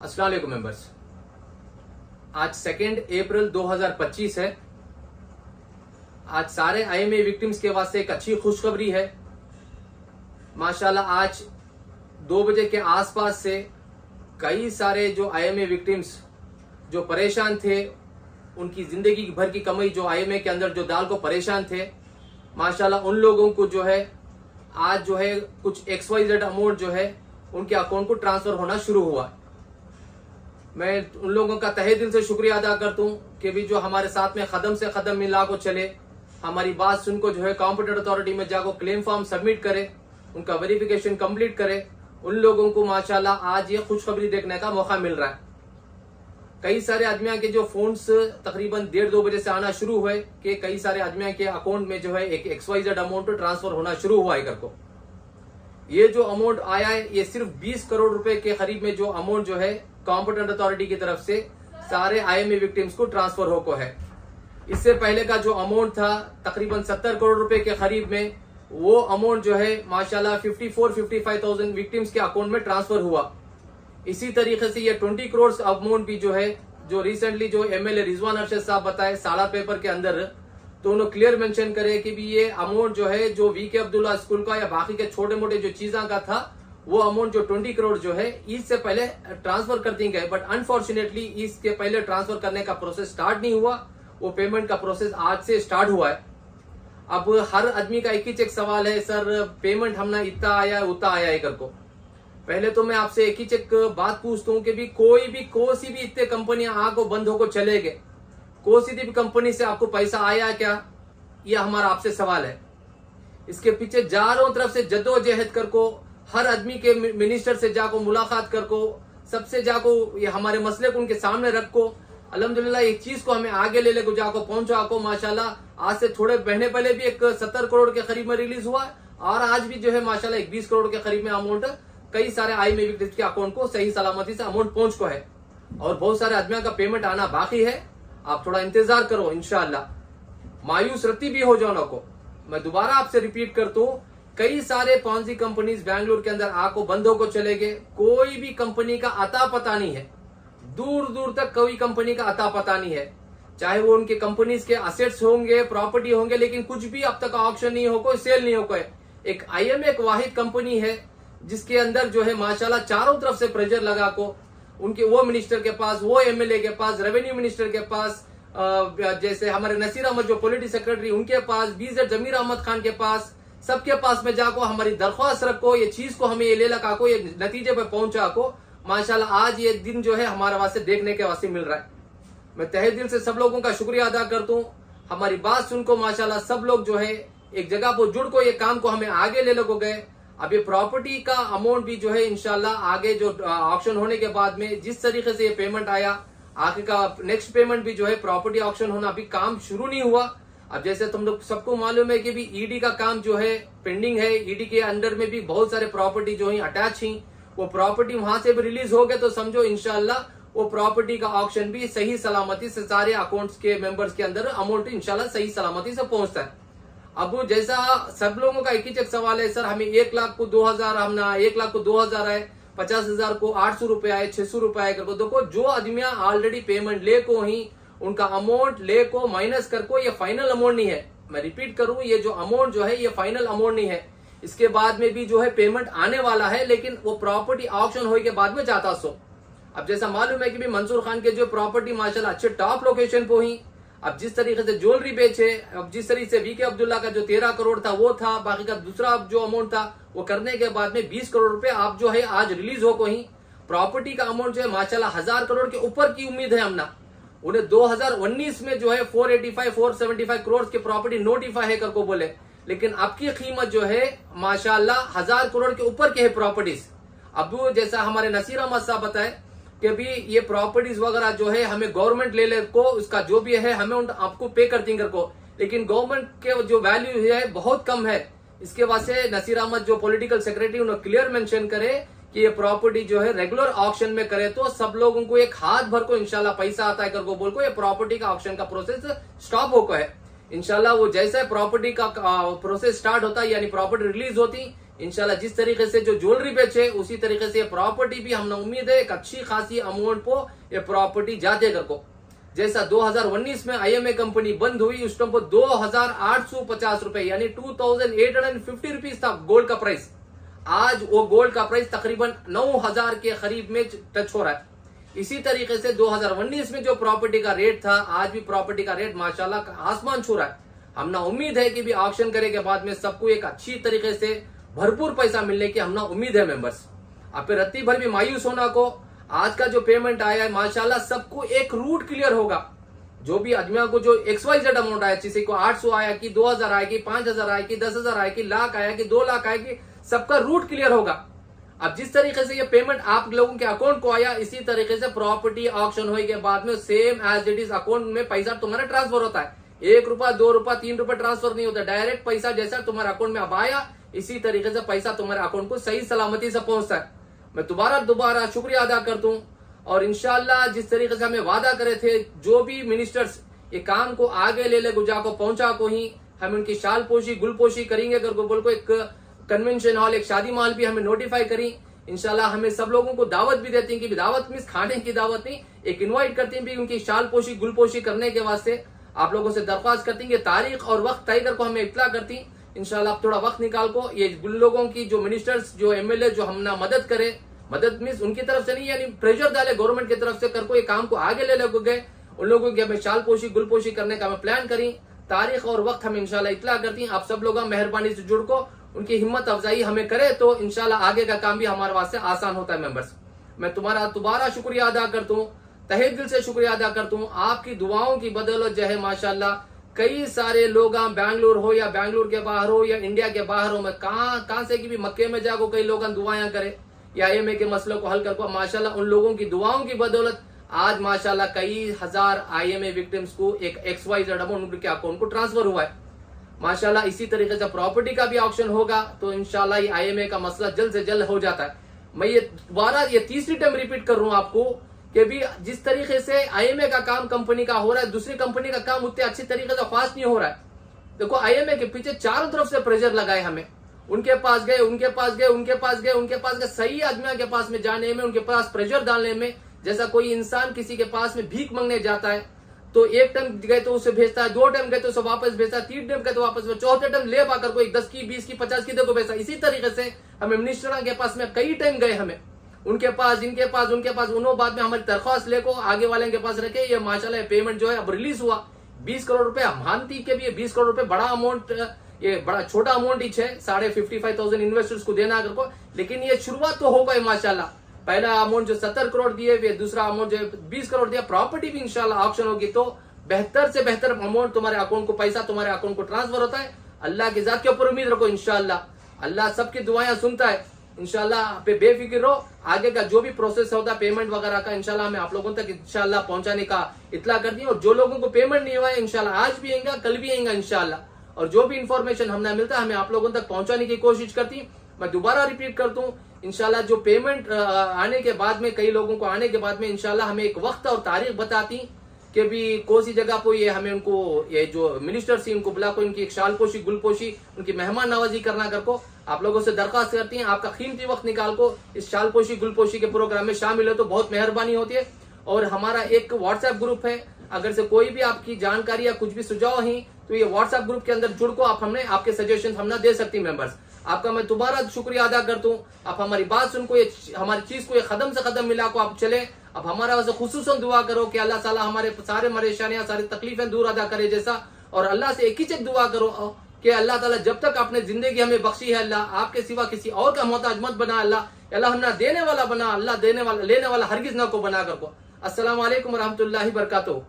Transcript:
अस्सलाम वालेकुम मेंबर्स। आज 2 अप्रैल 2025 है। आज सारे आईएमए विक्टिम्स के वास्ते एक अच्छी खुशखबरी है। माशाल्लाह आज 2 बजे के आसपास से कई सारे जो आईएमए विक्टिम्स जो परेशान थे, उनकी जिंदगी भर की कमाई जो आईएमए के अंदर जो डाल को परेशान थे, माशाल्लाह उन लोगों को जो है आज जो है कुछ XYZ अमाउंट जो है उनके अकाउंट को ट्रांसफर होना शुरू हुआ। मैं उन लोगों का तहे दिल से शुक्रिया अदा करता हूँ कि भी जो हमारे साथ में कदम से कदम मिला को चले, हमारी बात सुन को जो है कॉम्पिटेंट अथॉरिटी में जाकर क्लेम फॉर्म सबमिट करे, उनका वेरिफिकेशन कंप्लीट करे। उन लोगों को माशाल्लाह आज ये खुशखबरी देखने का मौका मिल रहा है। कई सारे आदमियों के जो फोन्स तकरीबन 1:30-2 बजे से आना शुरू हुए कि कई सारे आदमियों के अकाउंट में जो है एक XYZ अमाउंट ट्रांसफर होना शुरू हुआ है करको। ये जो अमाउंट आया है ये सिर्फ 20 करोड़ रुपए के करीब में जो अमाउंट जो है कॉम्पिटेंट अथॉरिटी की तरफ से सारे आईएमए विक्टिम्स को ट्रांसफर होको है। इससे पहले का जो अमाउंट था तकरीबन 70 करोड़ रुपए के करीब में, वो अमाउंट जो है माशाल्लाह 54-55,000 विक्टिम्स के अकाउंट में ट्रांसफर हुआ। इसी तरीके से ये 20 करोड़ अमाउंट भी जो है जो रिसेंटली जो MLA रिजवान अरशद साहब बताए साला पेपर के अंदर, तो उन्होंने क्लियर मेंशन करे कि भी ये अमाउंट जो है जो VK अब्दुल्ला स्कूल का या बाकी के छोटे मोटे जो चीजा का था, वो अमाउंट जो 20 करोड़ जो है ईद से पहले ट्रांसफर कर दी गए। बट अनफॉर्चुनेटली इसके पहले ट्रांसफर करने का प्रोसेस स्टार्ट नहीं हुआ। वो पेमेंट का प्रोसेस आज से स्टार्ट हुआ है। अब हर आदमी का एक ही चेक सवाल है, सर पेमेंट हमने इतना आया है उतना आया है करको। पहले तो मैं आपसे एक ही चेक बात पूछता हूँ कि भी कोई सी भी इतने कंपनियां आको बंद होकर चले गए, कोई सी भी कंपनी से आपको पैसा आया क्या, यह हमारा आपसे सवाल है। इसके पीछे चारों तरफ से जद्दोजहद करको, हर आदमी के मिनिस्टर से जाको मुलाकात करको, सबसे जाको ये हमारे मसले को उनके सामने रखो। अल्हम्दुलिल्लाह एक चीज को हमें आगे ले को जाको पहुंचा को। माशाल्लाह आज से थोड़े महीने पहले भी एक 70 करोड़ के करीब में रिलीज हुआ और आज भी जो है माशाल्लाह एक 20 करोड़ के करीब में अमाउंट कई सारे आईएमए विक्टिम्स के अकाउंट को सही सलामती से अमाउंट पहुंच को है। और बहुत सारे आदमियों का पेमेंट आना बाकी है। आप थोड़ा इंतजार करो, इंशाअल्लाह। मायूस रत्ती भी हो जाना को मैं दोबारा आपसे रिपीट करता हूँ, कई सारे पॉन्जी कंपनीज बैंगलोर के अंदर आको बंदों को चले गए। कोई भी कंपनी का अता पता नहीं है, दूर दूर तक कोई कंपनी का अता पता नहीं है। चाहे वो उनके कंपनीज के असेट्स होंगे, प्रॉपर्टी होंगे, लेकिन कुछ भी अब तक ऑक्शन नहीं हो, कोई सेल नहीं हो। कोई एक आईएमए एक वाहिद कंपनी है जिसके अंदर जो है माशाल्लाह चारों तरफ से प्रेशर लगा को उनके वो मिनिस्टर के पास, वो MLA के पास, रेवेन्यू मिनिस्टर के पास, जैसे हमारे नसीर अहमद जो पॉलिटी सेक्रेटरी उनके पास, BZ जमीर अहमद खान के पास, सबके पास में जाको हमारी दरख्वास्त रखो, ये चीज को हमें ये ले लगा को, ये नतीजे पे पहुंचा को। माशाल्लाह आज ये दिन जो है हमारे वास्ते देखने के वास्ते मिल रहा है। मैं तहे दिल से सब लोगों का शुक्रिया अदा करता हूँ। हमारी बात सुन को माशाल्लाह सब लोग जो है एक जगह पर जुड़ को ये काम को हमें आगे ले लो गए। अब ये प्रॉपर्टी का अमाउंट भी जो है इंशाल्लाह आगे जो ऑक्शन होने के बाद में जिस तरीके से ये पेमेंट आया, आगे का नेक्स्ट पेमेंट भी जो है प्रॉपर्टी ऑक्शन होना, अभी काम शुरू नहीं हुआ। अब जैसे तुम लोग सबको मालूम है कि भी ED का काम जो है पेंडिंग है। ED के अंडर में भी बहुत सारे प्रॉपर्टी जो है अटैच ही, वो प्रॉपर्टी वहां से भी रिलीज हो गए तो समझो इंशाल्लाह वो प्रॉपर्टी का ऑक्शन भी सही सलामती से सारे अकाउंट्स के मेंबर्स के अंदर अमाउंट इंशाल्लाह सही सलामती से पहुंचता है। अब जैसा सब लोगों का एक ही चेक सवाल है, सर हमें 1 लाख को 2,000, हम 1 लाख को 2,000 आए, 50,000 को 800 रुपए आए, 600 रुपए आए करको। देखो जो आदमियां ऑलरेडी पेमेंट ले को ही उनका अमाउंट ले को माइनस कर को, ये फाइनल अमाउंट नहीं है। मैं रिपीट करूं, ये जो अमाउंट जो है ये फाइनल अमाउंट नहीं है। इसके बाद में भी जो है पेमेंट आने वाला है, लेकिन वो प्रॉपर्टी ऑक्शन होने के बाद में जाता सो। अब जैसा मालूम है कि भी मंसूर खान के जो प्रॉपर्टी माशाल्लाह अच्छे टॉप लोकेशन पे ही, अब जिस तरीके से ज्वेलरी बेचे, अब जिस तरीके से VK अब्दुल्ला का जो 13 करोड़ था वो था, बाकी का दूसरा जो अमाउंट था वो करने के बाद में 20 करोड़ रुपए आप जो है आज रिलीज हो को ही प्रॉपर्टी का अमाउंट जो है माशाल्लाह 1000 करोड़ के ऊपर की उम्मीद है हमना। उन्हें 2019 में जो है 485-475 करोड़ की प्रॉपर्टी नोटिफाई है करको बोले, लेकिन आपकी कीमत जो है माशाल्लाह 1000 करोड़ के ऊपर के है प्रॉपर्टीज। अब जैसा हमारे नसीर अहमद साहब बताए कि भी ये प्रॉपर्टीज वगैरह जो है हमें गवर्नमेंट ले को उसका जो भी है हमें आपको पे कर देंगे को, लेकिन गवर्नमेंट के जो वैल्यू है बहुत कम है। इसके वास्ते नसीर अहमद जो पॉलिटिकल सेक्रेटरी उन्होंने क्लियर मेंशन करे कि ये प्रॉपर्टी जो है रेगुलर ऑक्शन में करे तो सब लोगों को एक हाथ भर को इंशाल्लाह पैसा आता है करको बोल को ये प्रॉपर्टी का ऑक्शन का प्रोसेस स्टॉप हो को है। इंशाल्लाह वो जैसा प्रॉपर्टी का प्रोसेस स्टार्ट होता है, यानी प्रॉपर्टी रिलीज होती, इंशाल्लाह जिस तरीके से जो ज्वेलरी बेचे उसी तरीके से ये प्रॉपर्टी भी हमने उम्मीद है एक अच्छी खासी अमाउंट को ये प्रॉपर्टी जाते कर को। जैसा 2019 में IMA कंपनी बंद हुई उस टाइम पर 2850 रुपए यानी 2850 रुपीज था गोल्ड का प्राइस। आज वो गोल्ड का प्राइस तकरीबन 9000 के करीब में टच हो रहा है। इसी तरीके से 2019 में जो प्रॉपर्टी का रेट था आज भी प्रॉपर्टी का रेट माशाल्लाह आसमान छू रहा है। हमने उम्मीद है कि भी ऑक्शन करे के बाद में सबको एक अच्छी तरीके से भरपूर पैसा मिलने की हमने उम्मीद है मेंबर्स। आप पे रत्ती भर भी मायूस होना को, आज का जो पेमेंट आया है माशाल्लाह सबको एक रूट क्लियर होगा। जो भी आदमियों को जो XYZ अमाउंट आया, किसी को 800 आया कि 2000 आएगी, 5000 आएगी, 10,000 आएगी, लाख आया कि 2 लाख आएगी, सबका रूट क्लियर होगा। अब जिस तरीके से ये पेमेंट आप लोगों के अकाउंट को आया इसी तरीके से प्रॉपर्टी ऑक्शन होने के बाद में same as it is account में पैसा तुम्हारा ट्रांसफर होता है। 1 रुपया, 2 रुपया, 3 रुपया ट्रांसफर नहीं होता, डायरेक्ट पैसा जैसा तुम्हारे अकाउंट में अब आया इसी तरीके से पैसा तुम्हारे अकाउंट को सही सलामती से पहुंचता है। मैं दोबारा शुक्रिया अदा करता हूँ और इंशाल्लाह जिस तरीके से हमें वादा करे थे जो भी मिनिस्टर्स ये काम को आगे ले गुजा को पहुंचा को ही हम उनकी शाल पोशी गुलपोशी करेंगे। अगर बोल को एक कन्वेंशन हॉल, एक शादी महल भी हमें नोटिफाई करी इंशाल्लाह। हमें सब लोगों को दावत भी देती हैं कि दावत मीन्स खाने की दावत नहीं, एक इनवाइट करती हैं भी उनकी शाल पोशी गुलपोशी करने के वास्ते आप लोगों से दरख्वास्त करती हैं। तारीख और वक्त तय कर को हमें इत्तला करती इंशाल्लाह। आप थोड़ा वक्त निकाल को ये लोगों की जो मिनिस्टर्स जो MLA जो हमने मदद करे, मदद मीन्स उनकी तरफ से नहीं यानी प्रेशर डाले गवर्नमेंट की तरफ से कर को ये काम को आगे ले गए, उन लोगों की हमें शाल पोशी गुलपोशी करने का हमें प्लान करी। तारीख और वक्त हमें इंशाल्लाह इत्तला करती हैं। आप सब लोग मेहरबानी से जुड़ को उनकी हिम्मत अफजाई हमें करे तो इंशाल्लाह आगे का काम भी हमारे वास्ते आसान होता है। मेंबर्स, मैं तुम्हारा दोबारा शुक्रिया अदा करता हूँ, तहे दिल से शुक्रिया अदा करता हूँ। आपकी दुआओं की बदौलत जो है माशाल्लाह कई सारे लोग बैंगलोर हो या बैंगलोर के बाहर हो या इंडिया के बाहर हो, मैं कहां से कि भी मक्के में जाको कई लोग दुआएं करे या IMA के मसलों को हल कर को माशाल्लाह उन लोगों की दुआओं की बदौलत आज माशाल्लाह कई हजार IMA विक्टिम्स को एक XYZ अमाउंट उनके अकाउंट को ट्रांसफर हुआ है माशाल्लाह। इसी तरीके से प्रॉपर्टी का भी ऑक्शन होगा तो इंशाल्लाह ये IMA का मसला जल्द से जल्द हो जाता है। मैं ये दोबारा ये तीसरी टाइम रिपीट कर रहा हूं आपको कि भी जिस तरीके से IMA का काम कंपनी का हो रहा है दूसरी कंपनी का काम उतने अच्छी तरीके से फास्ट नहीं हो रहा है। देखो IMA के पीछे चारों तरफ से प्रेशर लगाए हमें, उनके पास गए, उनके पास गए, उनके पास गए, उनके पास गए, सही आदमियों के पास में जाने में, उनके पास प्रेशर डालने में, जैसा कोई इंसान किसी के पास में भीख मांगने जाता है तो एक टाइम गए तो उसे भेजता है, 2 टाइम गए तो उसे वापस भेजता है, 3 टाइम गए तो वापस, 4थे टाइम ले पाकर कोई 10 की 20 की 50 की देखो भेजता। इसी तरीके से हमें मिनिस्टर के पास में कई टाइम गए, हमें उनके पास, इनके पास, उनके पास, उन्होंने बाद में हमारी दरख्वास्त लेको आगे वाले के पास रखे। ये माशाल्लाह पेमेंट जो है अब रिलीज हुआ 20 करोड़ रुपए। मानती के भी 20 करोड़ रुपए बड़ा अमाउंट, ये बड़ा छोटा अमाउंट ही है, 55,500 इन्वेस्टर्स को देना अगर को, लेकिन ये शुरुआत तो हो गई माशाल्लाह। पहला अमाउंट जो 70 करोड़ दिए, फिर दूसरा अमाउंट जो 20 करोड़ दिया। प्रॉपर्टी भी इंशाल्लाह ऑक्शन होगी तो बेहतर से बेहतर अमाउंट तुम्हारे अकाउंट को, पैसा तुम्हारे अकाउंट को ट्रांसफर होता है। अल्लाह की जात के ऊपर उम्मीद रखो, इंशाल्लाह अल्लाह सबकी दुआएं सुनता है। इंशाल्लाह पे बेफिक्र रहो, आगे का जो भी प्रोसेस होता है पेमेंट वगैरह का इंशाल्लाह मैं आप लोगों तक इंशाल्लाह पहुंचाने का इत्तला कर दी। और जो लोगों को पेमेंट नहीं हुआ है इंशाल्लाह आज भी आएगा, कल भी आएगा इंशाल्लाह। और जो भी इंफॉर्मेशन हमने मिलता है हमें आप लोगों तक पहुंचाने की कोशिश करती। मैं दोबारा रिपीट करता हूँ, इंशाल्लाह जो पेमेंट आने के बाद में, कई लोगों को आने के बाद में इंशाल्लाह हमें एक वक्त और तारीख बताती कि भी कौन सी जगह पर ये हमें उनको, ये जो मिनिस्टर सी उनको बुला को इनकी एक शालपोशी गुलपोशी उनकी मेहमान नवाजी करना कर को आप लोगों से दरख्वास्त करती हैं। आपका कीमती वक्त निकाल को इस शालपोशी गुलपोशी के प्रोग्राम में शामिल हो तो बहुत मेहरबानी होती है। और हमारा एक व्हाट्सएप ग्रुप है, अगर से कोई भी आपकी जानकारी या कुछ भी सुझाव है तो ये व्हाट्सएप ग्रुप के अंदर जुड़ को आप हमने आपके सजेशन हमने दे सकती मेंबर्स। आपका मैं दोबारा शुक्रिया अदा करता हूँ। आप हमारी बात सुन को, ये हमारी चीज को ये कदम से कदम मिला को आप चले। अब हमारा वैसे खुसूसन दुआ करो कि अल्लाह ताला हमारे सारे परेशानियां, सारी तकलीफें दूर अदा करे जैसा। और अल्लाह से एक ही चीज दुआ करो कि अल्लाह ताला जब तक आपने जिंदगी हमें बख्शी है, अल्लाह आपके सिवा किसी और का मोहताज मत बना। अल्लाह हमने देने वाला बना, अल्लाह देने वाला लेने वाला हरगिज ना को बना कर को। अस्सलाम वालेकुम रहमतुल्लाहि बरकातुहू।